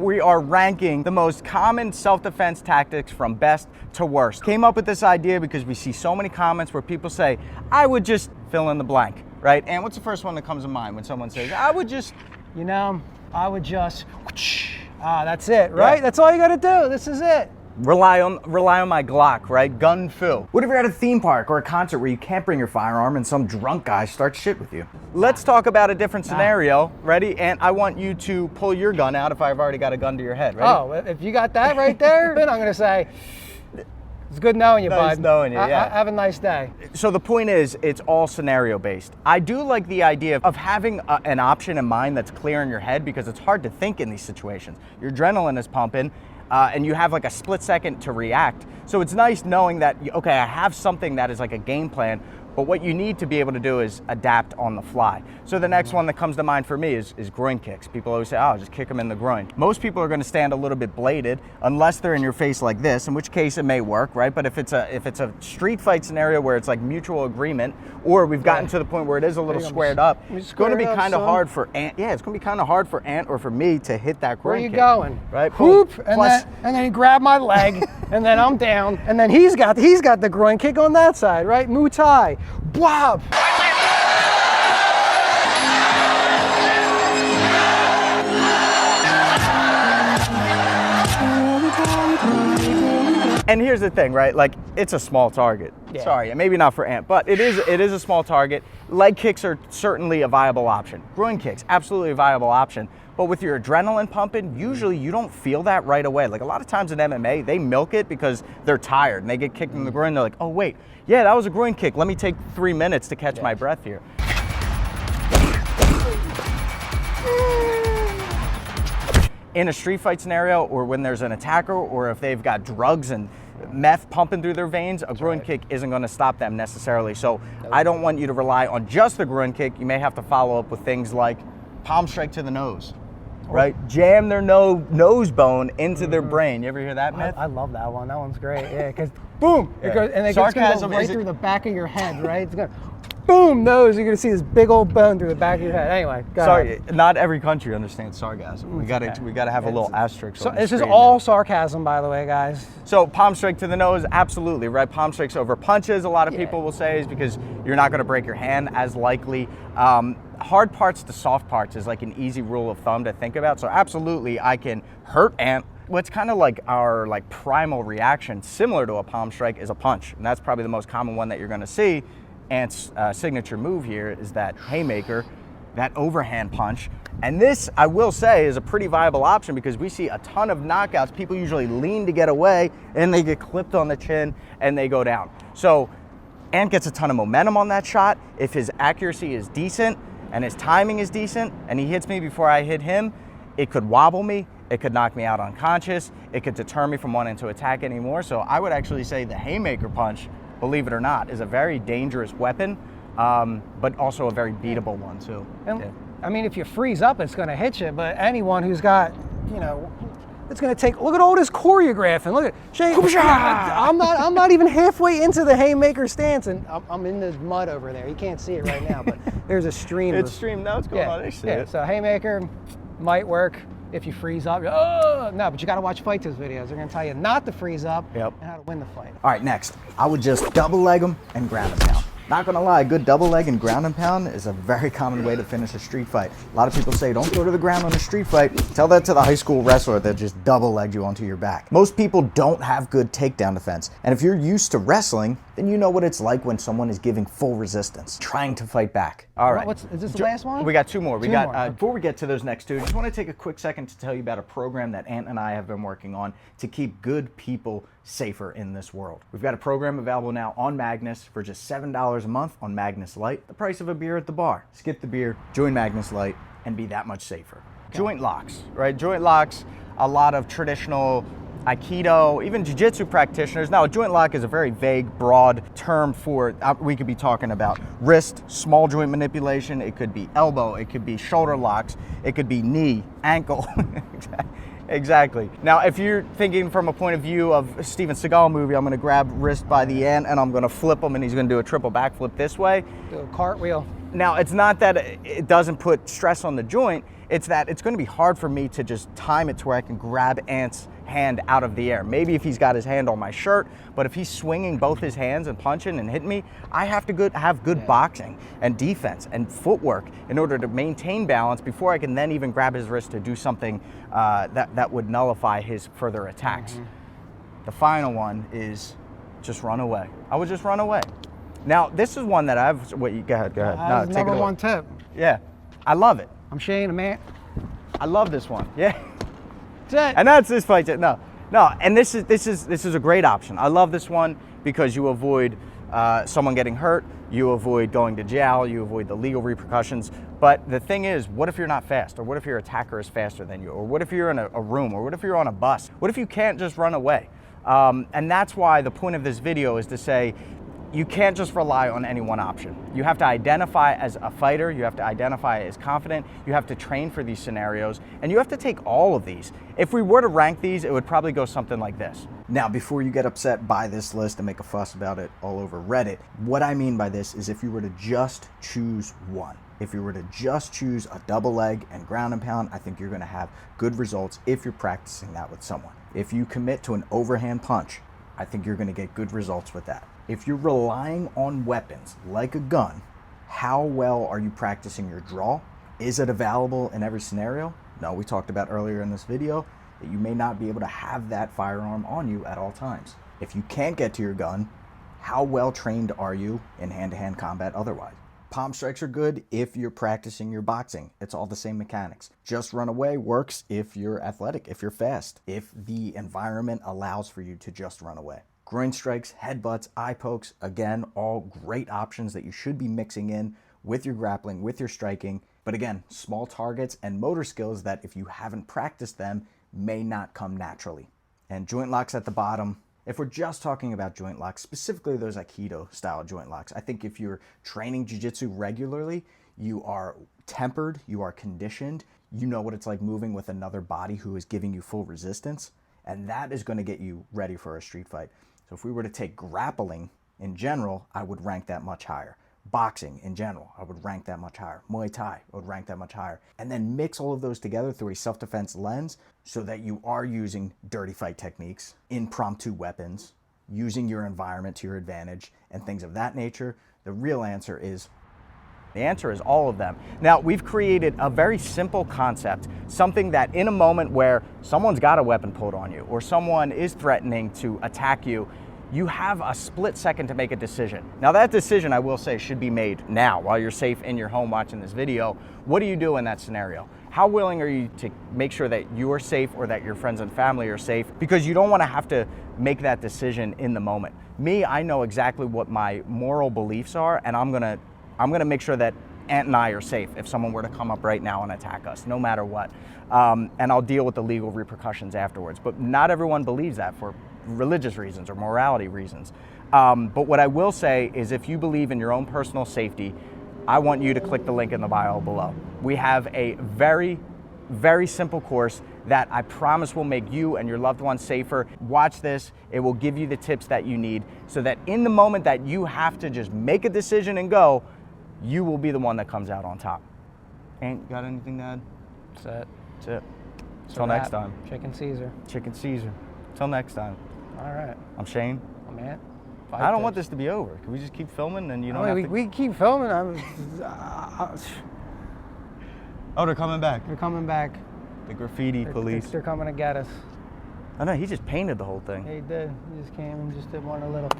We are ranking the most common self-defense tactics from best to worst. Came up with this idea because we see so many comments where people say, I would just fill in the blank, right? And what's the first one that comes to mind when someone says, I would just, you know, I would just, that's it, right? Yeah. That's all you gotta do, this is it. Rely on my Glock, right? Gun fu. What if you're at a theme park or a concert where you can't bring your firearm and some drunk guy starts shit with you? Let's talk about a different scenario. Ready? And I want you to pull your gun out if I've already got a gun to your head. Ready? Oh, if you got that right there, then I'm gonna say, it's good knowing you, bud. Nice knowing you, yeah. Have a nice day. So the point is, it's all scenario based. I do like the idea of having an option in mind that's clear in your head because it's hard to think in these situations. Your adrenaline is pumping. And you have like a split second to react. So it's nice knowing that, okay, I have something that is like a game plan, but what you need to be able to do is adapt on the fly. So the next one that comes to mind for me is groin kicks. People always say, oh, just kick them in the groin. Most people are gonna stand a little bit bladed unless they're in your face like this, in which case it may work, right? But if it's a street fight scenario where it's like mutual agreement, or we've gotten to the point where it is a little squared up, it's gonna be kind of hard for Ant. Yeah, it's gonna be kind of hard for Ant or for me to hit that groin kick. Where are you going? Right? Whoop, and then he grabbed my leg, and then I'm down, and then he's got the groin kick on that side, right? Muay Thai. Blob. And here's the thing, right? Like, it's a small target. Yeah. Sorry, maybe not for Ant, but it is a small target. Leg kicks are certainly a viable option. Groin kicks, absolutely a viable option. But with your adrenaline pumping, usually you don't feel that right away. Like a lot of times in MMA, they milk it because they're tired and they get kicked in the groin. They're like, oh wait, yeah, that was a groin kick. Let me take 3 minutes to catch my breath here. In a street fight scenario, or when there's an attacker, or if they've got drugs and meth pumping through their veins, a groin kick isn't going to stop them necessarily. So I don't want you to rely on just the groin kick. You may have to follow up with things like palm strike to the nose, right? Jam their nose bone into their brain. You ever hear that myth? I love that one. That one's great. Yeah, because boom, it goes, and it's going to go right through the back of your head, right? It's going to boom, nose. You're going to see this big old bone through the back of your head. Anyway, sorry, not every country understands sarcasm. We got to have a little asterisk. So this is all sarcasm, by the way, guys. So palm strike to the nose, absolutely, right? Palm strikes over punches, a lot of people will say, is because you're not going to break your hand as likely. Hard parts to soft parts is like an easy rule of thumb to think about. So absolutely, I can hurt Ant. What's kind of like our primal reaction, similar to a palm strike, is a punch, and that's probably the most common one that you're going to see. Ant's signature move here is that haymaker, that overhand punch. And this, I will say, is a pretty viable option because we see a ton of knockouts. People usually lean to get away and they get clipped on the chin and they go down. So Ant gets a ton of momentum on that shot. If his accuracy is decent and his timing is decent and he hits me before I hit him, it could wobble me, it could knock me out unconscious, it could deter me from wanting to attack anymore. So I would actually say the haymaker punch, believe it or not, is a very dangerous weapon, but also a very beatable one too. And, I mean, if you freeze up, it's going to hit you, but anyone who's got, it's going to take, look at all this choreographing. Look at, Shane, I'm not even halfway into the haymaker stance, and I'm in the mud over there. You can't see it right now, but there's a stream. It's streamed now, it's going on. I see it. So haymaker might work if you freeze up. No, but you got to watch Fight Tips videos. They're going to tell you not to freeze up and how to win the fight. All right, next, I would just double leg them and ground and pound. Not gonna lie, a good double leg and ground and pound is a very common way to finish a street fight. A lot of people say, don't go to the ground on a street fight. Tell that to the high school wrestler that just double legged you onto your back. Most people don't have good takedown defense. And if you're used to wrestling, then you know what it's like when someone is giving full resistance, trying to fight back. All right. Is this the last one? We got two more. Before we get to those next two, just want to take a quick second to tell you about a program that Ant and I have been working on to keep good people safer in this world. We've got a program available now on Magnus for just $7 a month on Magnus Light, the price of a beer at the bar. Skip the beer, join Magnus Light, and be that much safer. Okay. Joint locks, right? Joint locks, a lot of traditional Aikido, even jiu-jitsu practitioners. Now, a joint lock is a very vague, broad term for, we could be talking about wrist, small joint manipulation, it could be elbow, it could be shoulder locks, it could be knee, ankle. Exactly. Now, if you're thinking from a point of view of a Steven Seagal movie, I'm going to grab wrist by the end and I'm going to flip him and he's going to do a triple backflip this way. Do a cartwheel. Now, it's not that it doesn't put stress on the joint. It's that it's going to be hard for me to just time it to where I can grab Ant's hand out of the air. Maybe if he's got his hand on my shirt, but if he's swinging both his hands and punching and hitting me, I have to have good boxing and defense and footwork in order to maintain balance before I can then even grab his wrist to do something that would nullify his further attacks. The final one is just run away. I would just run away. Now, this is one that I've, go ahead. No, take number one tip. Yeah, I love it. I'm Shane, man. I love this one, yeah. That's it. And that's this fight. No, and this is a great option. I love this one because you avoid someone getting hurt, you avoid going to jail, you avoid the legal repercussions. But the thing is, what if you're not fast? Or what if your attacker is faster than you? Or what if you're in a room? Or what if you're on a bus? What if you can't just run away? And that's why the point of this video is to say, you can't just rely on any one option. You have to identify as a fighter, you have to identify as confident, you have to train for these scenarios, and you have to take all of these. If we were to rank these, it would probably go something like this. Now, before you get upset by this list and make a fuss about it all over Reddit, what I mean by this is if you were to just choose one, if you were to just choose a double leg and ground and pound, I think you're gonna have good results if you're practicing that with someone. If you commit to an overhand punch, I think you're gonna get good results with that. If you're relying on weapons like a gun, how well are you practicing your draw? Is it available in every scenario? No, we talked about earlier in this video that you may not be able to have that firearm on you at all times. If you can't get to your gun, how well trained are you in hand-to-hand combat otherwise? Palm strikes are good if you're practicing your boxing. It's all the same mechanics. Just run away works if you're athletic, if you're fast, if the environment allows for you to just run away. Groin strikes, headbutts, eye pokes, again, all great options that you should be mixing in with your grappling, with your striking. But again, small targets and motor skills that if you haven't practiced them may not come naturally. And joint locks at the bottom. If we're just talking about joint locks, specifically those Aikido style joint locks, I think if you're training jiu-jitsu regularly, you are tempered, you are conditioned, you know what it's like moving with another body who is giving you full resistance, and that is going to get you ready for a street fight. So if we were to take grappling in general, I would rank that much higher. Boxing in general, I would rank that much higher. Muay Thai, I would rank that much higher. And then mix all of those together through a self-defense lens so that you are using dirty fight techniques, impromptu weapons, using your environment to your advantage, and things of that nature. The real answer is all of them. Now, we've created a very simple concept, something that in a moment where someone's got a weapon pulled on you or someone is threatening to attack you, you have a split second to make a decision. Now that decision, I will say, should be made now while you're safe in your home watching this video. What do you do in that scenario? How willing are you to make sure that you're safe or that your friends and family are safe? Because you don't want to have to make that decision in the moment. Me, I know exactly what my moral beliefs are, and I'm gonna make sure that Ant and I are safe if someone were to come up right now and attack us, no matter what. And I'll deal with the legal repercussions afterwards. But not everyone believes that for religious reasons or morality reasons. But what I will say is if you believe in your own personal safety, I want you to click the link in the bio below. We have a very, very simple course that I promise will make you and your loved ones safer. Watch this, it will give you the tips that you need so that in the moment that you have to just make a decision and go, you will be the one that comes out on top. Ain't got anything to add? That's it. Till next time. Chicken Caesar. Chicken Caesar. Till next time. All right. I'm Shane. I'm Ant. I don't want this to be over. Can we just keep filming and you don't have to... We keep filming. Oh, they're coming back. They're coming back. The graffiti police. They're coming to get us. I know, he just painted the whole thing. Yeah, he did. He just came and just did one a little...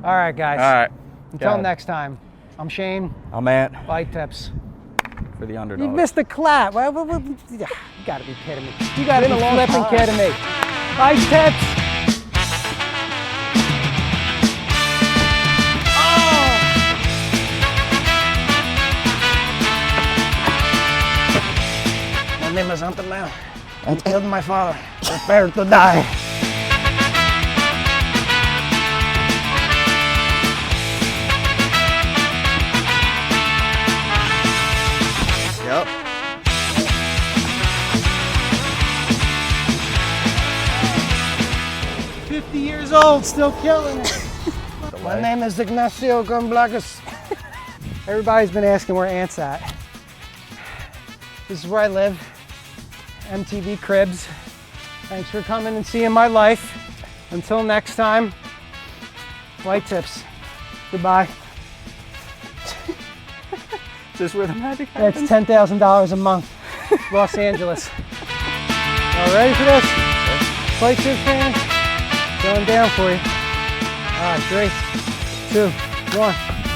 All right, guys. All right. Until next time. I'm Shane. I'm Ant. Fight tips. For the underdog. You missed the clap. You gotta be kidding me. You gotta be flipping kidding me. Fight tips. My name is Hunter Lamb. I killed my father. Prepare to die. Yep. 50 years old, still killing it. My name is Ignacio Gunblacus. Everybody's been asking where Ant's at. This is where I live. MTV Cribs. Thanks for coming and seeing my life. Until next time, flight tips. Goodbye. Is this where the magic That's happens? $10,000 a month. Los Angeles. All ready for this? Flight tips, fans? Going down for you. All right, 3, 2, 1.